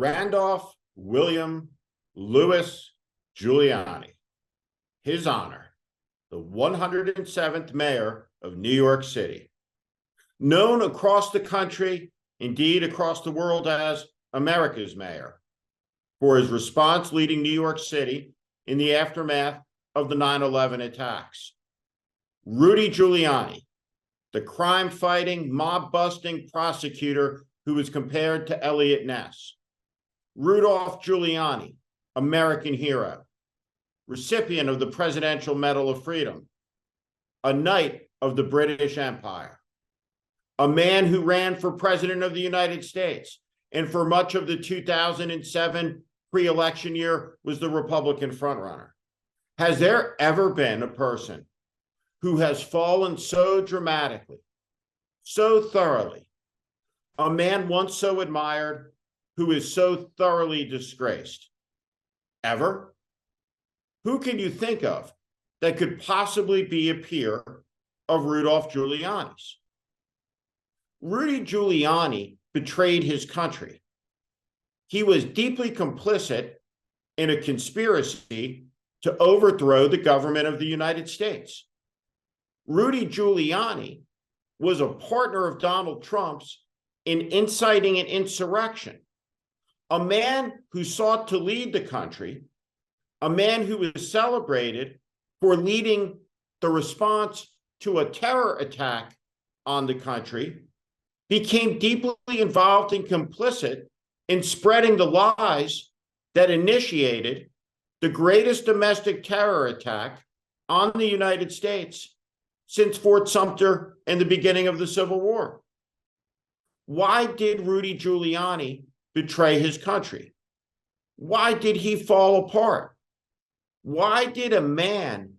Randolph William Louis Giuliani, His Honor, the 107th Mayor of New York City, known across the country, indeed across the world, as America's Mayor, for his response leading New York City in the aftermath of the 9/11 attacks. Rudy Giuliani, the crime-fighting, mob-busting prosecutor who was compared to Eliot Ness. Rudolph Giuliani, American hero, recipient of the Presidential Medal of Freedom, a knight of the British Empire, a man who ran for President of the United States, and for much of the 2007 pre-election year was the Republican frontrunner. Has there ever been a person who has fallen so dramatically, so thoroughly, a man once so admired who is so thoroughly disgraced? Ever? Who can you think of that could possibly be a peer of Rudolph Giuliani's? Rudy Giuliani betrayed his country. He was deeply complicit in a conspiracy to overthrow the government of the United States. Rudy Giuliani was a partner of Donald Trump's in inciting an insurrection, a man who sought to lead the country, a man who was celebrated for leading the response to a terror attack on the country, became deeply involved and complicit in spreading the lies that initiated the greatest domestic terror attack on the United States since Fort Sumter and the beginning of the Civil War. Why did Rudy Giuliani betray his country? Why did he fall apart? Why did a man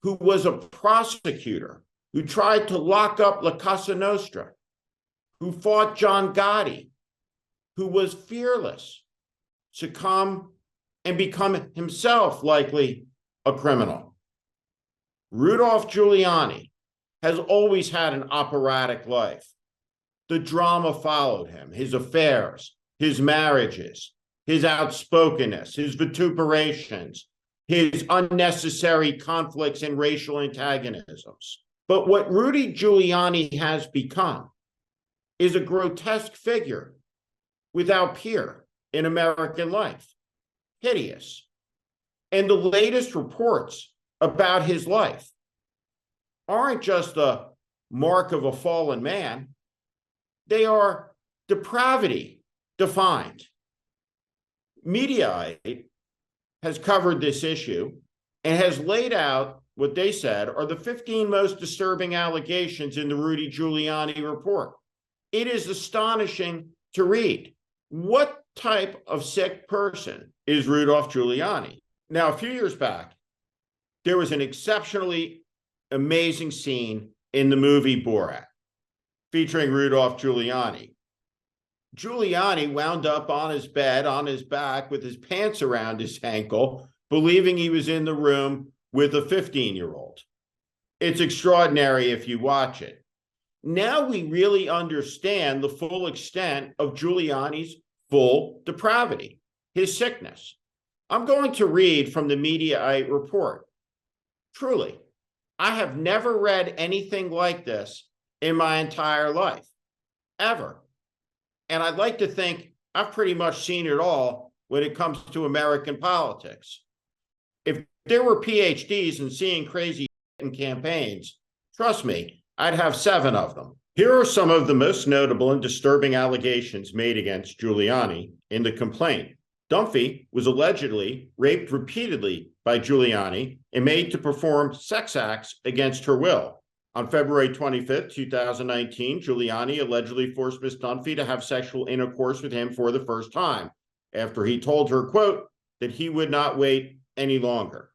who was a prosecutor, who tried to lock up La Cosa Nostra, who fought John Gotti, who was fearless, succumb and become himself likely a criminal? Rudolph Giuliani has always had an operatic life. The drama followed him, his affairs, his marriages, his outspokenness, his vituperations, his unnecessary conflicts and racial antagonisms. But what Rudy Giuliani has become is a grotesque figure without peer in American life. Hideous. And the latest reports about his life aren't just the mark of a fallen man. They are depravity defined. Mediaite has covered this issue and has laid out what they said are the 15 most disturbing allegations in the Rudy Giuliani report. It is astonishing to read. What type of sick person is Rudolph Giuliani? Now, a few years back, there was an exceptionally amazing scene in the movie Borat featuring Rudolph Giuliani. Giuliani wound up on his bed, on his back, with his pants around his ankle, believing he was in the room with a 15-year-old. It's extraordinary if you watch it. Now we really understand the full extent of Giuliani's full depravity, his sickness. I'm going to read from the Mediaite report. Truly, I have never read anything like this in my entire life, ever. And I'd like to think I've pretty much seen it all when it comes to American politics. If there were PhDs in seeing crazy in campaigns, trust me, I'd have 7 of them. Here are some of the most notable and disturbing allegations made against Giuliani in the complaint. Dunphy was allegedly raped repeatedly by Giuliani and made to perform sex acts against her will. On February 25th, 2019, Giuliani allegedly forced Ms. Dunphy to have sexual intercourse with him for the first time after he told her, quote, that he would not wait any longer.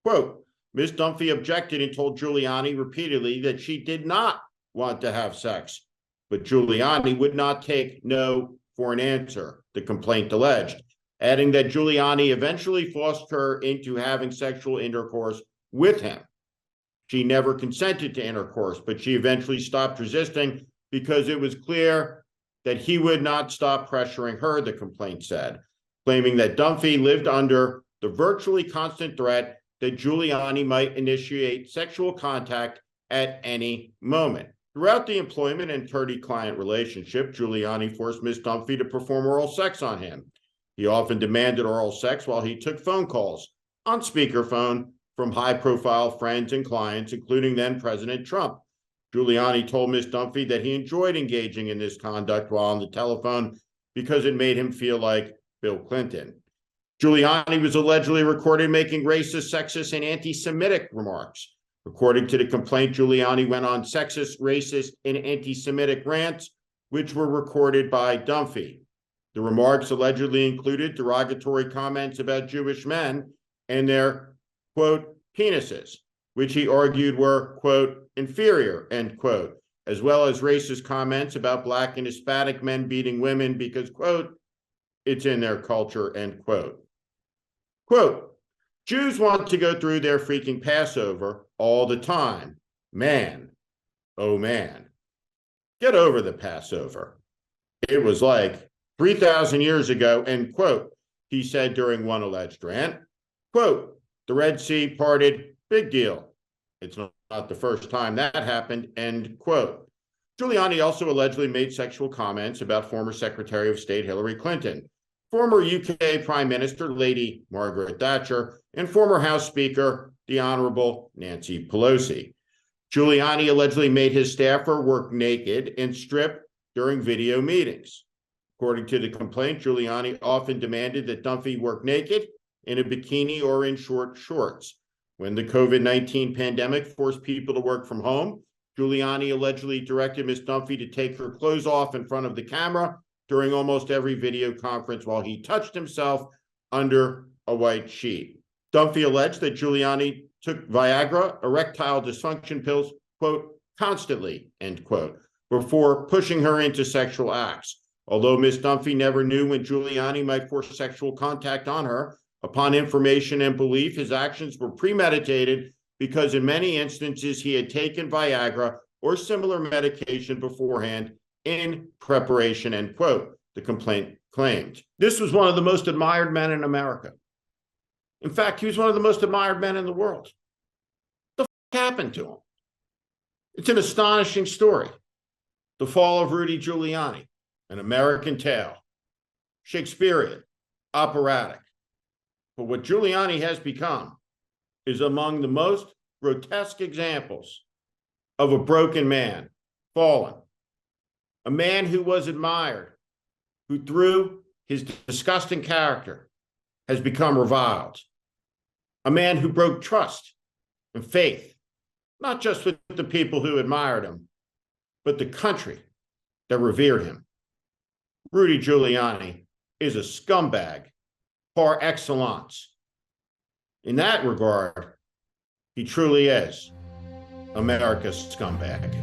Quote, Ms. Dunphy objected and told Giuliani repeatedly that she did not want to have sex, but Giuliani would not take no for an answer, the complaint alleged, adding that Giuliani eventually forced her into having sexual intercourse with him. She never consented to intercourse, but she eventually stopped resisting because it was clear that he would not stop pressuring her, the complaint said, claiming that Dunphy lived under the virtually constant threat that Giuliani might initiate sexual contact at any moment. Throughout the employment and attorney-client relationship, Giuliani forced Ms. Dunphy to perform oral sex on him. He often demanded oral sex while he took phone calls on speakerphone from high-profile friends and clients, including then-President Trump. Giuliani told Ms. Dunphy that he enjoyed engaging in this conduct while on the telephone because it made him feel like Bill Clinton. Giuliani was allegedly recorded making racist, sexist, and anti-Semitic remarks. According to the complaint, Giuliani went on sexist, racist, and anti-Semitic rants, which were recorded by Dunphy. The remarks allegedly included derogatory comments about Jewish men and their, quote, penises, which he argued were, quote, inferior, end quote, as well as racist comments about Black and Hispanic men beating women because, quote, it's in their culture, end quote. Quote, Jews want to go through their freaking Passover all the time. Man, oh man. Get over the Passover. It was like 3,000 years ago, end quote, he said during one alleged rant. Quote, the Red Sea parted, big deal. It's not the first time that happened, end quote. Giuliani also allegedly made sexual comments about former Secretary of State Hillary Clinton, former UK Prime Minister Lady Margaret Thatcher, and former House Speaker, the Honorable Nancy Pelosi. Giuliani allegedly made his staffer work naked and strip during video meetings. According to the complaint, Giuliani often demanded that Dunphy work naked, in a bikini, or in short shorts. When the COVID-19 pandemic forced people to work from home, Giuliani allegedly directed Ms. Dunphy to take her clothes off in front of the camera during almost every video conference while he touched himself under a white sheet. Dunphy alleged that Giuliani took Viagra, erectile dysfunction pills, quote, constantly, end quote, before pushing her into sexual acts. Although Ms. Dunphy never knew when Giuliani might force sexual contact on her, upon information and belief, his actions were premeditated because in many instances he had taken Viagra or similar medication beforehand in preparation, end quote, the complaint claimed. This was one of the most admired men in America. In fact, he was one of the most admired men in the world. What the f happened to him? It's an astonishing story. The fall of Rudy Giuliani, an American tale, Shakespearean, operatic. But what Giuliani has become is among the most grotesque examples of a broken man, fallen. A man who was admired, who through his disgusting character has become reviled. A man who broke trust and faith, not just with the people who admired him, but the country that revered him. Rudy Giuliani is a scumbag par excellence. In that regard, he truly is America's scumbag.